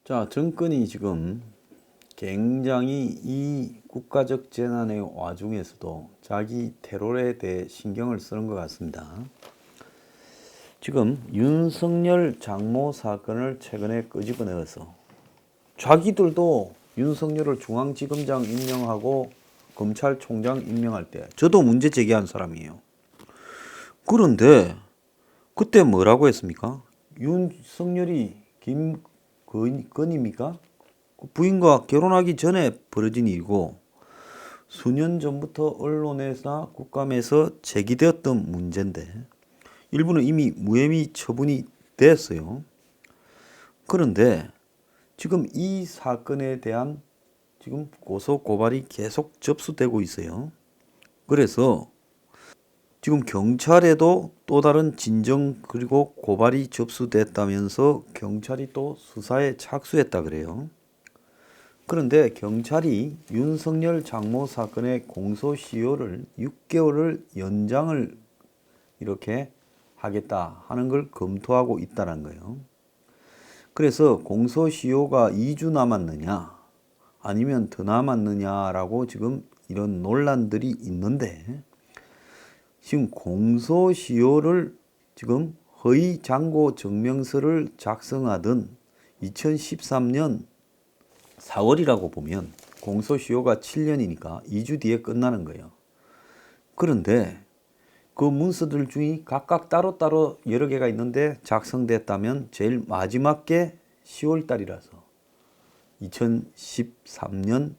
자, 정권이 지금 굉장히 이 국가적 재난의 와중에서도 자기 테러에 대해 신경을 쓰는 것 같습니다. 지금 윤석열 장모 사건을 최근에 끄집어내어서 자기들도 윤석열을 중앙지검장 임명하고 검찰총장 임명할 때 저도 문제 제기한 사람이에요. 그런데 그때 뭐라고 했습니까? 윤석열이 김건희입니까? 부인과 결혼하기 전에 벌어진 일이고 수년 전부터 언론에서나 국감에서 제기되었던 문제인데 일부는 이미 무혐의 처분이 됐어요. 그런데 지금 이 사건에 대한 지금 고소 고발이 계속 접수되고 있어요. 그래서 지금 경찰에도 또 다른 진정 그리고 고발이 접수됐다면서 경찰이 또 수사에 착수했다 그래요. 그런데 경찰이 윤석열 장모 사건의 공소시효를 6개월을 연장을 이렇게 하겠다 하는 걸 검토하고 있다는 거예요. 그래서 공소시효가 2주 남았느냐 아니면 더 남았느냐라고 지금 이런 논란들이 있는데 지금 공소시효를 지금 허위 장고 증명서를 작성하던 2013년 4월이라고 보면 공소시효가 7년이니까 2주 뒤에 끝나는 거예요. 그런데 그 문서들 중에 각각 따로따로 여러 개가 있는데 작성됐다면 제일 마지막 게 10월 달이라서 2013년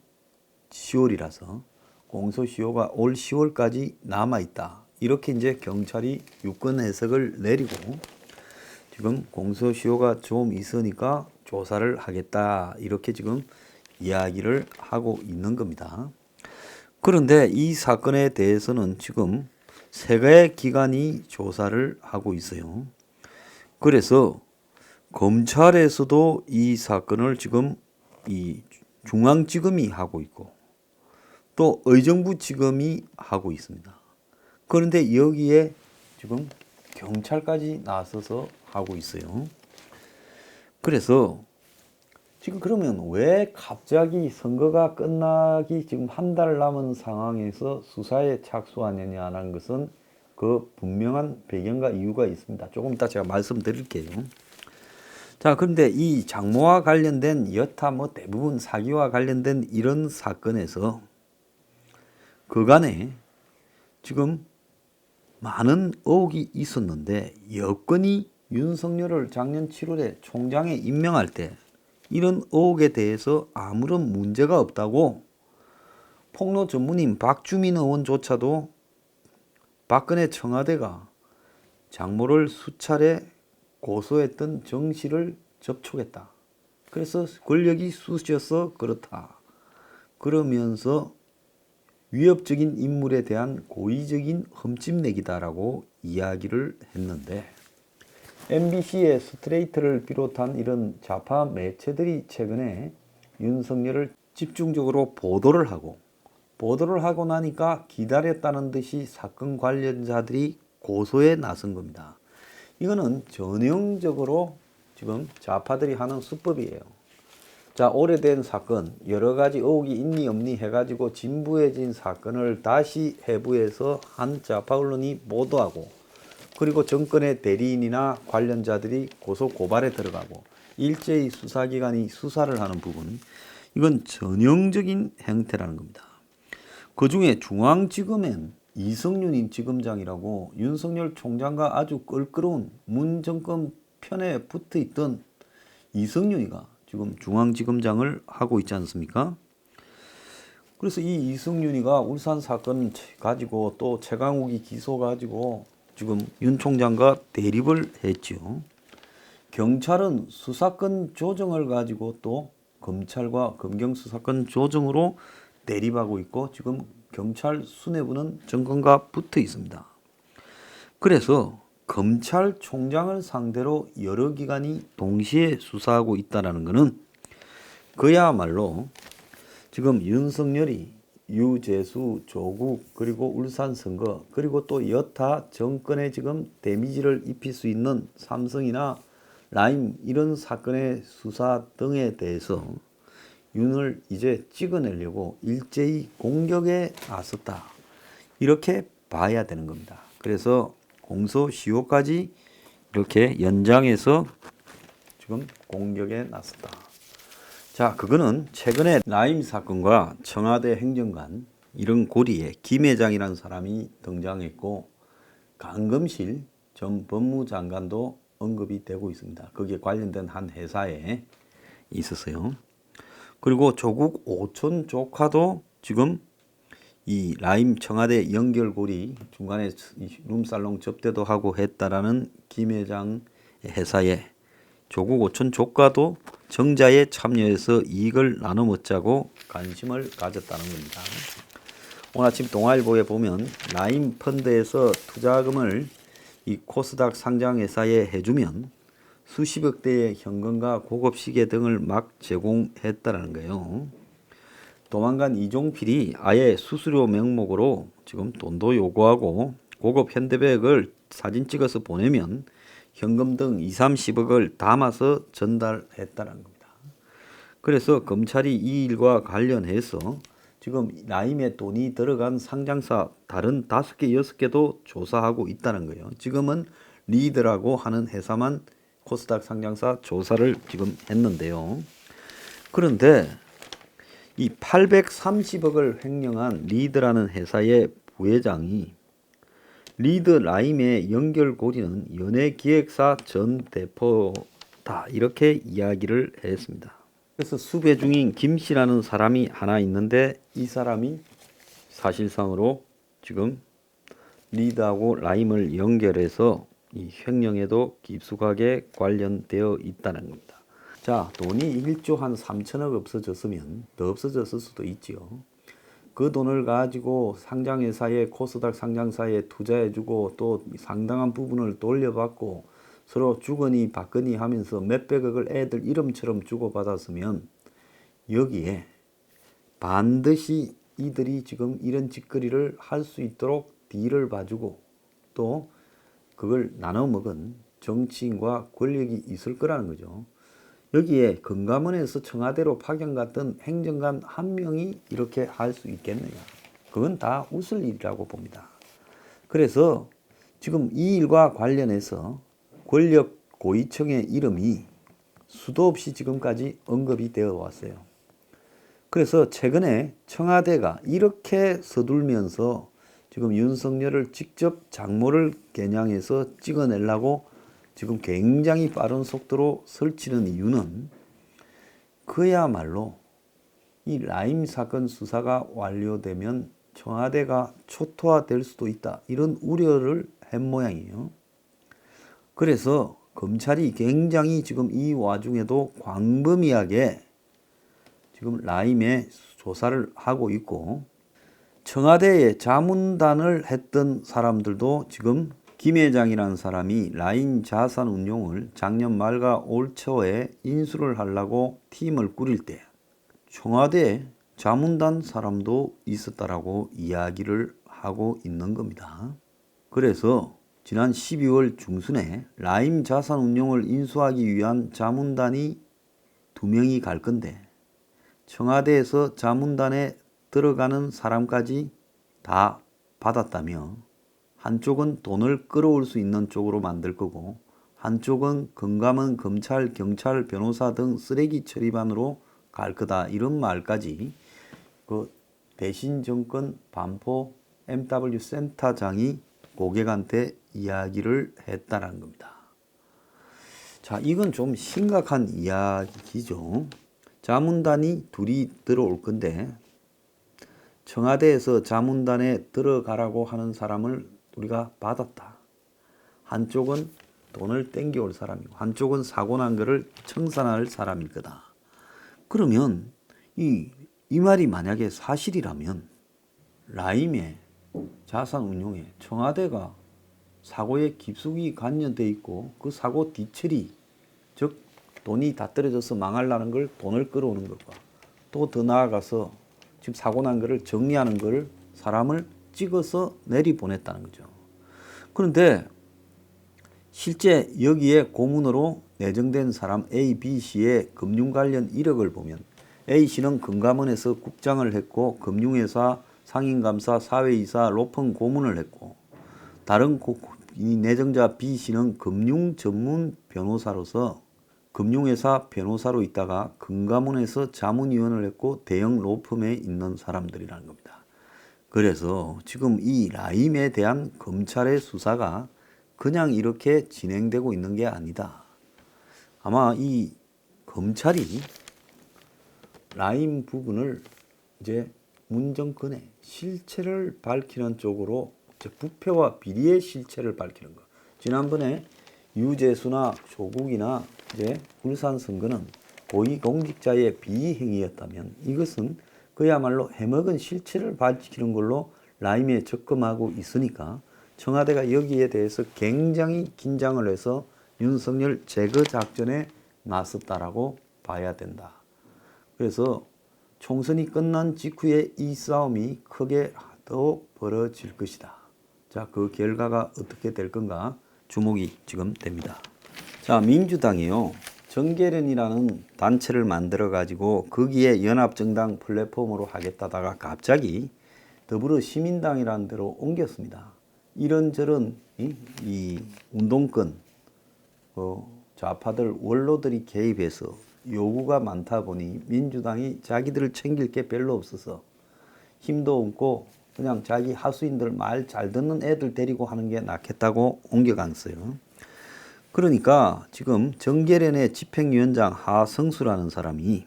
10월이라서 공소시효가 올 10월까지 남아있다. 이렇게 이제 경찰이 유권 해석을 내리고 지금 공소시효가 좀 있으니까 조사를 하겠다. 이렇게 지금 이야기를 하고 있는 겁니다. 그런데 이 사건에 대해서는 지금 세 가지 기관이 조사를 하고 있어요. 그래서 검찰에서도 이 사건을 지금 이 중앙지검이 하고 있고 또 의정부지검이 하고 있습니다. 그런데 여기에 지금 경찰까지 나서서 하고 있어요. 그래서 지금 그러면 왜 갑자기 선거가 끝나기 지금 한 달 남은 상황에서 수사에 착수하느냐는 것은 그 분명한 배경과 이유가 있습니다. 조금 이따 제가 말씀드릴게요. 자, 그런데 이 장모와 관련된 여타 대부분 사기와 관련된 이런 사건에서 그간에 지금 많은 의혹이 있었는데 여건이 윤석열을 작년 7월에 총장에 임명할 때 이런 의혹에 대해서 아무런 문제가 없다고 폭로 전문인 박주민 의원조차도 박근혜 청와대가 장모를 수차례 고소했던 정 씨를 접촉했다. 그래서 권력이 쑤셔서 그렇다. 그러면서 위협적인 인물에 대한 고의적인 흠집내기다라고 이야기를 했는데 MBC의 스트레이트를 비롯한 이런 좌파 매체들이 최근에 윤석열을 집중적으로 보도를 하고 나니까 기다렸다는 듯이 사건 관련자들이 고소에 나선 겁니다. 이거는 전형적으로 지금 좌파들이 하는 수법이에요. 자, 오래된 사건, 여러 가지 의혹이 있니 없니 해가지고 진부해진 사건을 다시 해부해서 한 좌파 언론이 보도하고 그리고 정권의 대리인이나 관련자들이 고소 고발에 들어가고 일제히 수사기관이 수사를 하는 부분, 이건 전형적인 형태라는 겁니다. 그 중에 중앙지검엔 이성윤 지검장이라고 윤석열 총장과 아주 껄끄러운 문 정권 편에 붙어 있던 이성윤이가 지금 중앙지검장을 하고 있지 않습니까? 그래서 이 이성윤이가 울산 사건 가지고 또 최강욱이 기소 가지고 지금 윤 총장과 대립을 했죠. 경찰은 수사권 조정을 가지고 또 검찰과 검경 수사권 조정으로 대립하고 있고 지금 경찰 수뇌부는 정권과 붙어 있습니다. 그래서 검찰총장을 상대로 여러 기관이 동시에 수사하고 있다는 것은 그야말로 지금 윤석열이 유재수, 조국, 그리고 울산 선거, 그리고 또 여타 정권에 지금 데미지를 입힐 수 있는 삼성이나 라임 이런 사건의 수사 등에 대해서 윤을 이제 찍어내려고 일제히 공격에 나섰다. 이렇게 봐야 되는 겁니다. 그래서 공소시효까지 이렇게 연장해서 지금 공격에 나섰다. 자, 그거는 최근에 라임 사건과 청와대 행정관 이런 고리에 김 회장이라는 사람이 등장했고 강금실 전 법무장관도 언급이 되고 있습니다. 거기에 관련된 한 회사에 있었어요. 그리고 조국 오촌 조카도 지금 이 라임 청와대 연결고리 중간에 룸살롱 접대도 하고 했다라는 김 회장 회사에 조국 오촌 조카도 정자에 참여해서 이익을 나눠 먹자고 관심을 가졌다는 겁니다. 오늘 아침 동아일보에 보면 라임 펀드에서 투자금을 이 코스닥 상장 회사에 해주면 수십억 대의 현금과 고급 시계 등을 막 제공했다는 거예요. 도망간 이종필이 아예 수수료 명목으로 지금 돈도 요구하고 고급 현대백을 사진 찍어서 보내면 현금 등 2, 30억을 담아서 전달했다는 겁니다. 그래서 검찰이 이 일과 관련해서 지금 라임에 돈이 들어간 상장사 다른 5개, 6개도 조사하고 있다는 거예요. 지금은 리드라고 하는 회사만 코스닥 상장사 조사를 지금 했는데요. 그런데 이 830억을 횡령한 리드라는 회사의 부회장이 리드 라임의 연결고리는 연예기획사 전 대표다 이렇게 이야기를 했습니다. 그래서 수배 중인 김 씨라는 사람이 하나 있는데 이 사람이 사실상으로 지금 리드하고 라임을 연결해서 이 횡령에도 깊숙하게 관련되어 있다는 겁니다. 자, 돈이 1조 한 3천억 없어졌으면 더 없어졌을 수도 있지요. 그 돈을 가지고 상장회사에 코스닥 상장사에 투자해주고 또 상당한 부분을 돌려받고 서로 주거니 받거니 하면서 몇백억을 애들 이름처럼 주고받았으면 여기에 반드시 이들이 지금 이런 짓거리를 할 수 있도록 딜을 봐주고 또 그걸 나눠 먹은 정치인과 권력이 있을 거라는 거죠. 여기에 금감원에서 청와대로 파견 갔던 행정관 한 명이 이렇게 할 수 있겠느냐. 그건 다 웃을 일이라고 봅니다. 그래서 지금 이 일과 관련해서 권력 고위층의 이름이 수도 없이 지금까지 언급이 되어 왔어요. 그래서 최근에 청와대가 이렇게 서둘면서 지금 윤석열을 직접 장모를 겨냥해서 찍어내려고 지금 굉장히 빠른 속도로 설치는 이유는 그야말로 이 라임 사건 수사가 완료되면 청와대가 초토화될 수도 있다. 이런 우려를 한 모양이에요. 그래서 검찰이 굉장히 지금 이 와중에도 광범위하게 지금 라임의 조사를 하고 있고 청와대에 자문단을 했던 사람들도 지금 김 회장이라는 사람이 라임 자산 운용을 작년 말과 올 초에 인수를 하려고 팀을 꾸릴 때 청와대 자문단 사람도 있었다라고 이야기를 하고 있는 겁니다. 그래서 지난 12월 중순에 라임 자산 운용을 인수하기 위한 자문단이 2명이 갈 건데 청와대에서 자문단에 들어가는 사람까지 다 받았다며 한쪽은 돈을 끌어올 수 있는 쪽으로 만들 거고 한쪽은 금감원, 검찰, 경찰, 변호사 등 쓰레기 처리반으로 갈 거다. 이런 말까지 그 대신정권 반포 MW 센터장이 고객한테 이야기를 했다는 겁니다. 자, 이건 좀 심각한 이야기죠. 자문단이 둘이 들어올 건데 청와대에서 자문단에 들어가라고 하는 사람을 우리가 받았다. 한쪽은 돈을 땡겨올 사람이고 한쪽은 사고 난 거를 청산할 사람일 거다. 그러면 이 말이 만약에 사실이라면 라임의 자산 운용에 청와대가 사고에 깊숙이 관련돼 있고 그 사고 뒤처리 즉 돈이 다 떨어져서 망하려는 걸 돈을 끌어오는 것과 또 더 나아가서 지금 사고 난 거를 정리하는 걸 사람을 찍어서 내리보냈다는 거죠. 그런데 실제 여기에 고문으로 내정된 사람 A, B, C의 금융 관련 이력을 보면 A씨는 금감원에서 국장을 했고 금융회사 상임감사, 사회이사, 로펌 고문을 했고 다른 이 내정자 B씨는 금융 전문 변호사로서 금융회사 변호사로 있다가 금감원에서 자문위원을 했고 대형 로펌에 있는 사람들이라는 겁니다. 그래서 지금 이 라임에 대한 검찰의 수사가 그냥 이렇게 진행되고 있는 게 아니다. 아마 이 검찰이 라임 부분을 이제 문정권의 실체를 밝히는 쪽으로 부패와 비리의 실체를 밝히는 것. 지난번에 유재수나 조국이나 이제 울산 선거는 고위공직자의 비행위였다면 이것은 그야말로 해먹은 실체를 밝히는 걸로 라임에 접근하고 있으니까 청와대가 여기에 대해서 굉장히 긴장을 해서 윤석열 제거 작전에 나섰다라고 봐야 된다. 그래서 총선이 끝난 직후에 이 싸움이 크게 더 벌어질 것이다. 자, 그 결과가 어떻게 될 건가 주목이 지금 됩니다. 자, 민주당이요. 정계련이라는 단체를 만들어 가지고 거기에 연합정당 플랫폼으로 하겠다다가 갑자기 더불어시민당이라는 데로 옮겼습니다. 이런저런 이 운동권 좌파들 원로들이 개입해서 요구가 많다 보니 민주당이 자기들을 챙길 게 별로 없어서 힘도 없고 그냥 자기 하수인들 말 잘 듣는 애들 데리고 하는 게 낫겠다고 옮겨갔어요. 그러니까 지금 정계련의 집행위원장 하성수라는 사람이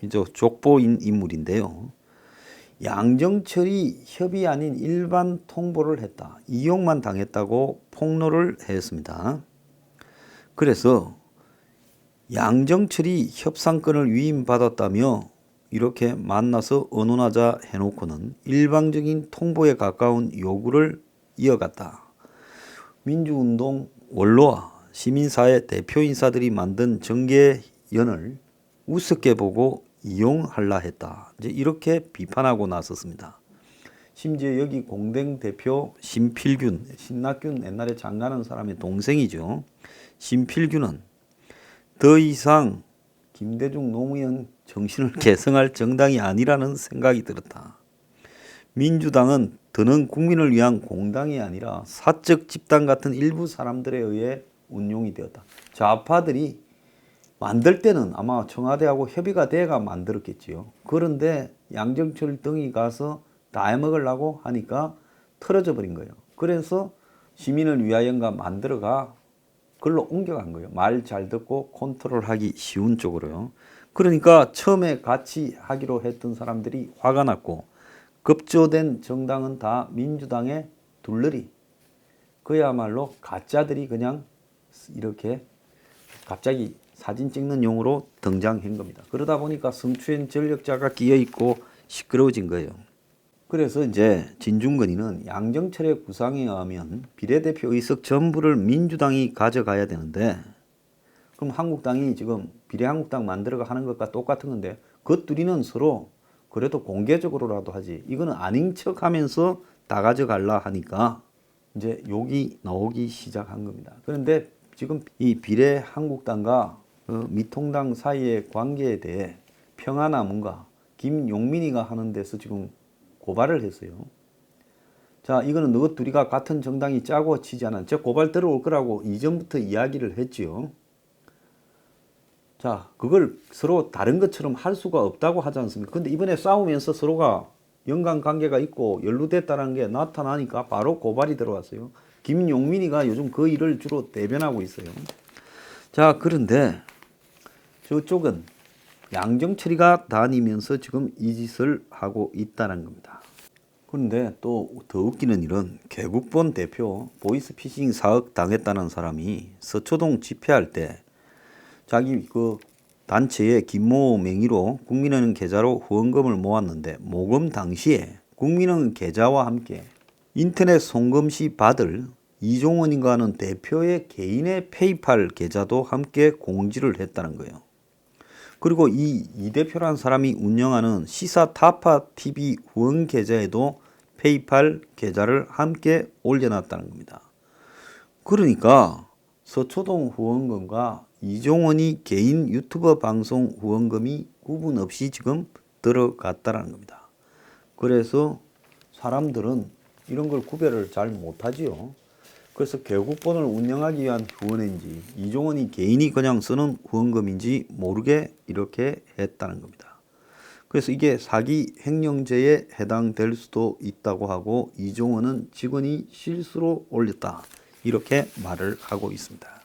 이제 족보인 인물인데요. 양정철이 협의 아닌 일반 통보를 했다. 이용만 당했다고 폭로를 했습니다. 그래서 양정철이 협상권을 위임받았다며 이렇게 만나서 의논하자 해놓고는 일방적인 통보에 가까운 요구를 이어갔다. 민주운동 원로와 시민사회 대표 인사들이 만든 정계연을 우습게 보고 이용하려 했다. 이제 이렇게 비판하고 나섰습니다. 심지어 여기 공동 대표 신필균, 신낙균 옛날에 장가는 사람의 동생이죠. 신필균은 더 이상 김대중 노무현 정신을 계승할 정당이 아니라는 생각이 들었다. 민주당은 더는 국민을 위한 공당이 아니라 사적 집단 같은 일부 사람들에 의해 운용이 되었다. 좌파들이 만들 때는 아마 청와대하고 협의가 돼가 만들었겠지요. 그런데 양정철 등이 가서 다 해먹으려고 하니까 틀어져 버린 거예요. 그래서 시민을 위하여가 만들어가 그걸로 옮겨간 거예요. 말 잘 듣고 컨트롤하기 쉬운 쪽으로요. 그러니까 처음에 같이 하기로 했던 사람들이 화가 났고 급조된 정당은 다 민주당의 둘러리. 그야말로 가짜들이 그냥 이렇게 갑자기 사진 찍는 용으로 등장한 겁니다. 그러다 보니까 성추행 전력자가 끼어 있고 시끄러워진 거예요. 그래서 이제 진중권이는 양정철의 구상에 의하면 비례대표 의석 전부를 민주당이 가져가야 되는데 그럼 한국당이 지금 비례한국당 만들어가 하는 것과 똑같은 건데 그 둘이는 서로 그래도 공개적으로라도 하지 이거는 아닌 척 하면서 다 가져갈라 하니까 이제 욕이 나오기 시작한 겁니다. 그런데 지금 이 비례한국당과 미통당 사이의 관계에 대해 평화나문가 김용민이가 하는 데서 지금 고발을 했어요. 자, 이거는 너 둘이가 같은 정당이 짜고 치지 않은 저 고발 들어올 거라고 이전부터 이야기를 했지요. 자, 그걸 서로 다른 것처럼 할 수가 없다고 하지 않습니까? 근데 이번에 싸우면서 서로가 연관관계가 있고 연루됐다는 게 나타나니까 바로 고발이 들어왔어요. 김용민이가 요즘 그 일을 주로 대변하고 있어요. 자, 그런데 저쪽은 양정철이가 다니면서 지금 이 짓을 하고 있다는 겁니다. 그런데 또 더 웃기는 일은 개국본 대표 보이스피싱 4억 당했다는 사람이 서초동 집회할 때 자기 그 단체의 김모 명의로 국민은행 계좌로 후원금을 모았는데 모금 당시에 국민은행 계좌와 함께 인터넷 송금 시 받을 이종원인가 하는 대표의 개인의 페이팔 계좌도 함께 공지를 했다는 거예요. 그리고 이 대표라는 사람이 운영하는 시사 타파 TV 후원 계좌에도 페이팔 계좌를 함께 올려놨다는 겁니다. 그러니까 서초동 후원금과 이종원이 개인 유튜버 방송 후원금이 구분 없이 지금 들어갔다라는 겁니다. 그래서 사람들은 이런 걸 구별을 잘 못하지요. 그래서 개국본을 운영하기 위한 후원인지 이종원이 개인이 그냥 쓰는 후원금인지 모르게 이렇게 했다는 겁니다. 그래서 이게 사기 횡령죄에 해당될 수도 있다고 하고 이종원은 직원이 실수로 올렸다 이렇게 말을 하고 있습니다.